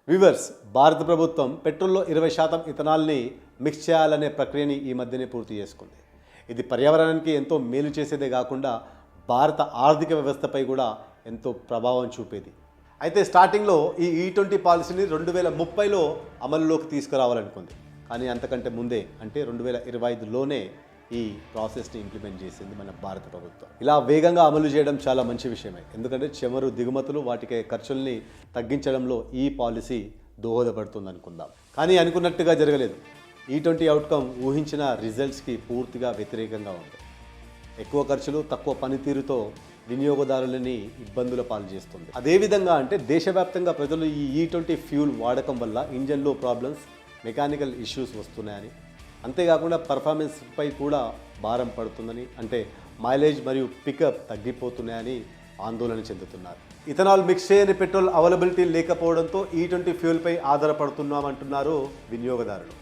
Viewers, భారత ప్రభుత్వం పెట్రోల్లో 20% ఇథనాల్ని mix చేయాలనే ప్రక్రియని ఈ మధ్యనే పూర్తి చేసుకుంది. ఇది పర్యావరణానికి ఎంతో మేలు చేసేదే కాకుండా భారత ఆర్థిక వ్యవస్థపై కూడా ఎంతో ప్రభావం చూపేది. అయితే స్టార్టింగ్లో ఈ E20 పాలసీని 2030లో అమలులోకి తీసుకురావాలనుకుంది. కానీ అంతకంటే ముందే అంటే 2025లోనే ఈ ప్రాసెస్ని ఇంప్లిమెంట్ చేసింది మన భారత ప్రభుత్వం. ఇలా వేగంగా అమలు చేయడం చాలా మంచి విషయమే. ఎందుకంటే చమురు దిగుమతులు వాటికి ఖర్చుల్ని తగ్గించడంలో ఈ పాలసీ దోహదపడుతుంది అనుకుందాం. కానీ అనుకున్నట్టుగా జరగలేదు. E20 అవుట్కమ్ ఊహించిన రిజల్ట్స్కి పూర్తిగా వ్యతిరేకంగా ఉంది. ఎక్కువ ఖర్చులు, తక్కువ పనితీరుతో వినియోగదారులని ఇబ్బందుల పాలు చేస్తుంది. అదేవిధంగా అంటే దేశవ్యాప్తంగా ప్రజలు ఈ E20 ఫ్యూల్ వాడకం వల్ల ఇంజన్లో ప్రాబ్లమ్స్, మెకానికల్ ఇష్యూస్ వస్తున్నాయని, అంతేకాకుండా పర్ఫార్మెన్స్పై కూడా భారం పడుతుందని, అంటే మైలేజ్ మరియు పికప్ తగ్గిపోతున్నాయని ఆందోళన చెందుతున్నారు. ఇథనాల్ మిక్స్ చేయని పెట్రోల్ అవైలబిలిటీ లేకపోవడంతో E20 ఫ్యూల్పై ఆధారపడుతున్నామంటున్నారు వినియోగదారులు.